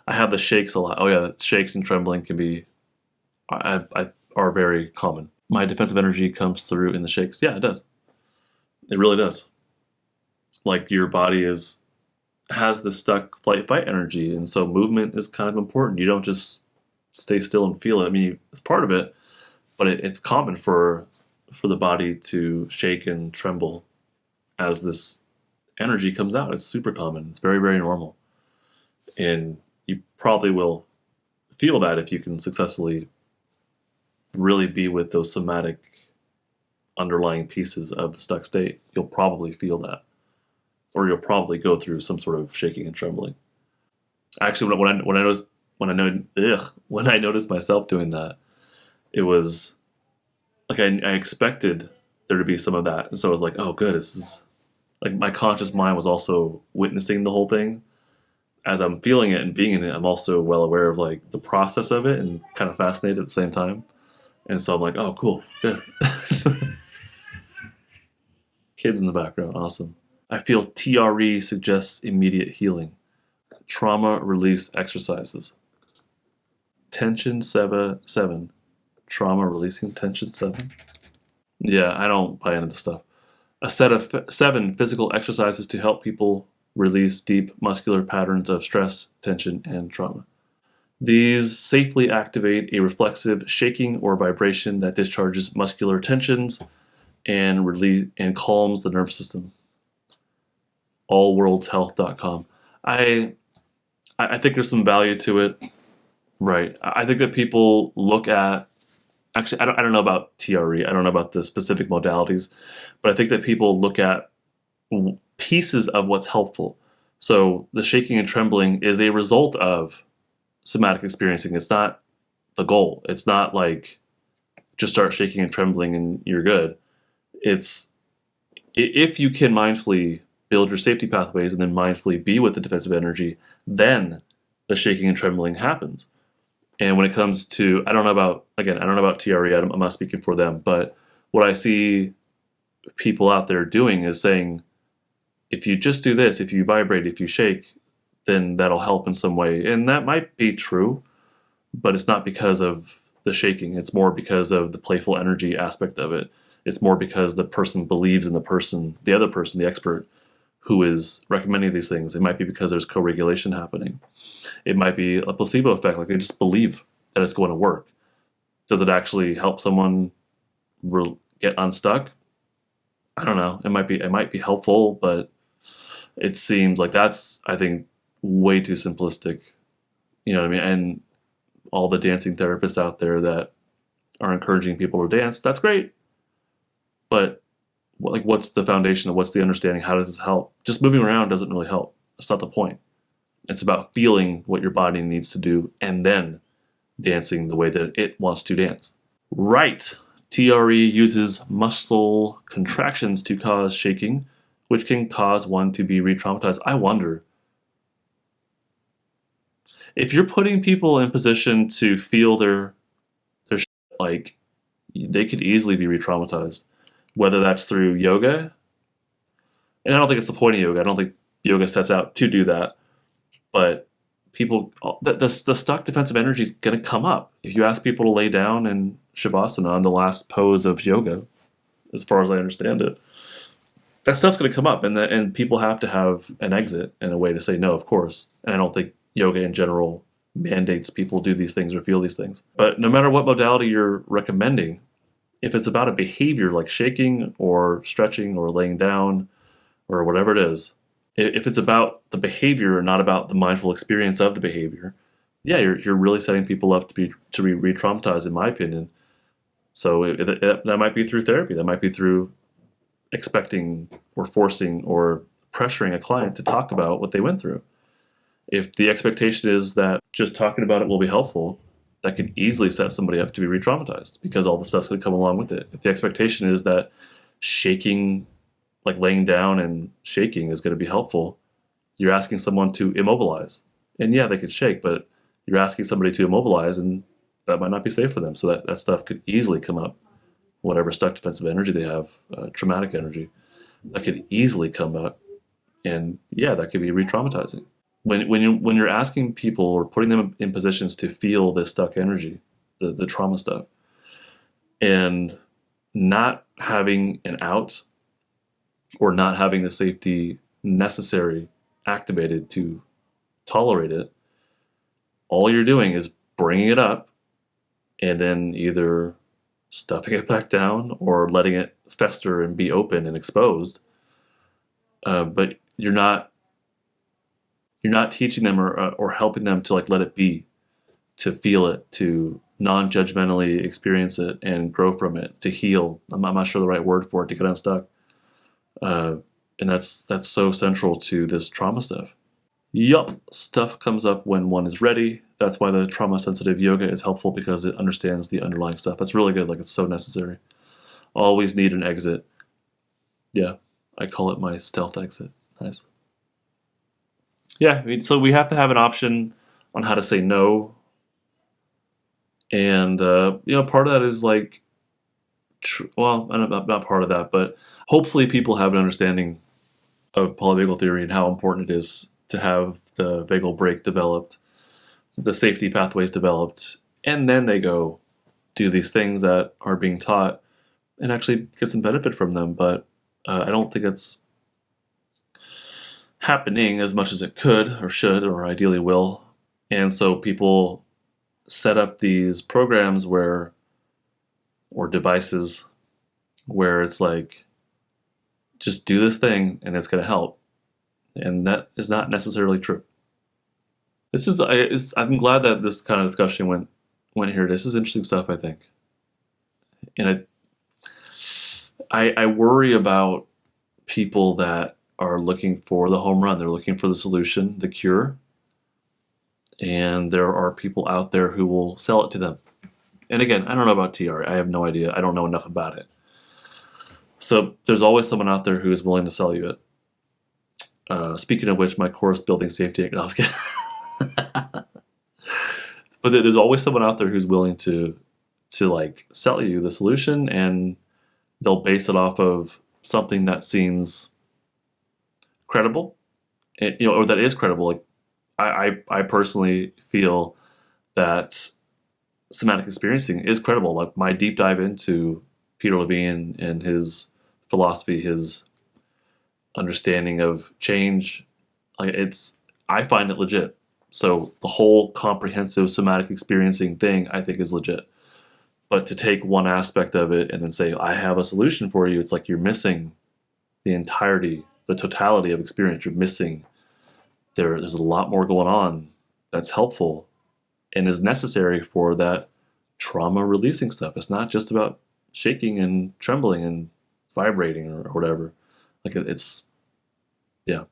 I have the shakes a lot. Oh yeah, shakes and trembling can be are very common. My defensive energy comes through in the shakes. Yeah, it does. It really does. Like your body has this stuck flight fight energy, and so movement is kind of important. You don't just stay still and feel it. I mean, it's part of it, but it's common for the body to shake and tremble as this energy comes out. It's super common. It's very, very normal. And you probably will feel that if you can successfully really be with those somatic underlying pieces of the stuck state. You'll probably feel that. Or you'll probably go through some sort of shaking and trembling. Actually, when I noticed myself doing that, it was like I expected there to be some of that, and so I was like, "Oh, good, this is like my conscious mind was also witnessing the whole thing as I'm feeling it and being in it. I'm also well aware of like the process of it and kind of fascinated at the same time. And so I'm like, oh, cool, good. Kids in the background, awesome. I feel TRE suggests immediate healing. Trauma release exercises. Tension 7. Trauma releasing tension 7. Yeah, I don't buy into the stuff. A set of 7 physical exercises to help people release deep muscular patterns of stress, tension, and trauma. These safely activate a reflexive shaking or vibration that discharges muscular tensions and calms the nervous system. Allworldshealth.com. I think there's some value to it. Right. I think that people look at, actually, I don't know about TRE. I don't know about the specific modalities, but I think that people look at pieces of what's helpful. So the shaking and trembling is a result of somatic experiencing. It's not the goal. It's not like just start shaking and trembling and you're good. It's if you can mindfully build your safety pathways and then mindfully be with the defensive energy, then the shaking and trembling happens. And when it comes to, I don't know about TRE, I'm not speaking for them, but what I see people out there doing is saying, if you just do this, if you vibrate, if you shake, then that'll help in some way. And that might be true, but it's not because of the shaking. It's more because of the playful energy aspect of it. It's more because the person believes in the other person, the expert, who is recommending these things. It might be because there's co-regulation happening. It might be a placebo effect, like they just believe that it's going to work. Does it actually help someone get unstuck? I don't know. It might be helpful, but it seems like that's, I think, way too simplistic. You know what I mean? And all the dancing therapists out there that are encouraging people to dance, that's great. But what's the foundation? What's the understanding? How does this help? Just moving around doesn't really help. That's not the point. It's about feeling what your body needs to do and then dancing the way that it wants to dance. Right. TRE uses muscle contractions to cause shaking, which can cause one to be re-traumatized. I wonder, if you're putting people in position to feel their shit, like they could easily be re-traumatized, whether that's through yoga. And I don't think it's the point of yoga. I don't think yoga sets out to do that. But people, the stuck defensive energy is going to come up. If you ask people to lay down in Shavasana on the last pose of yoga, as far as I understand it, that stuff's going to come up. And people have to have an exit and a way to say no, of course. And I don't think yoga in general mandates people do these things or feel these things. But no matter what modality you're recommending, if it's about a behavior like shaking or stretching or laying down or whatever it is, if it's about the behavior and not about the mindful experience of the behavior, yeah, you're really setting people up to be re-traumatized, in my opinion. So that might be through therapy. That might be through expecting or forcing or pressuring a client to talk about what they went through. If the expectation is that just talking about it will be helpful, that could easily set somebody up to be re-traumatized because all the stuff's going to come along with it. If the expectation is that shaking, like laying down and shaking, is going to be helpful, you're asking someone to immobilize. And yeah, they could shake, but you're asking somebody to immobilize, and that might not be safe for them. So that stuff could easily come up. Whatever stuck defensive energy they have, traumatic energy, that could easily come up. And yeah, that could be re-traumatizing. when you're asking people or putting them in positions to feel this stuck energy, the trauma stuff, and not having an out or not having the safety necessary activated to tolerate it, all you're doing is bringing it up and then either stuffing it back down or letting it fester and be open and exposed. But you're not teaching them or helping them to like let it be, to feel it, to non-judgmentally experience it and grow from it, to heal. I'm not sure the right word for it, to get unstuck. And that's so central to this trauma stuff. Yup, stuff comes up when one is ready. That's why the trauma sensitive yoga is helpful, because it understands the underlying stuff. That's really good. Like, it's so necessary. Always need an exit. Yeah, I call it my stealth exit. Nice. Yeah, I mean, so we have to have an option on how to say no. And, part of that is like, well, not part of that, but hopefully people have an understanding of polyvagal theory and how important it is to have the vagal brake developed, the safety pathways developed, and then they go do these things that are being taught and actually get some benefit from them. But I don't think it's happening as much as it could or should or ideally will. And so people set up these programs or devices where it's like, just do this thing and it's going to help. And that is not necessarily true. I'm glad that this kind of discussion went here. This is interesting stuff, I think. And I worry about people that are looking for the home run. They're looking for the solution, the cure. And there are people out there who will sell it to them. And again, I don't know about TR. I have no idea. I don't know enough about it. So there's always someone out there who is willing to sell you it. Speaking of which, my course, Building Safety... No, I was kidding. But there's always someone out there who's willing to like sell you the solution, and they'll base it off of something that seems credible, and, or that is credible. Like I personally feel that somatic experiencing is credible. Like, my deep dive into Peter Levine and his philosophy, his understanding of change, I find it legit. So the whole comprehensive somatic experiencing thing, I think, is legit. But to take one aspect of it and then say, I have a solution for you, it's like you're missing the entirety, the totality of experience. You're missing, there's a lot more going on that's helpful and is necessary for that trauma releasing stuff. It's not just about shaking and trembling and vibrating or whatever. Like, it's, yeah.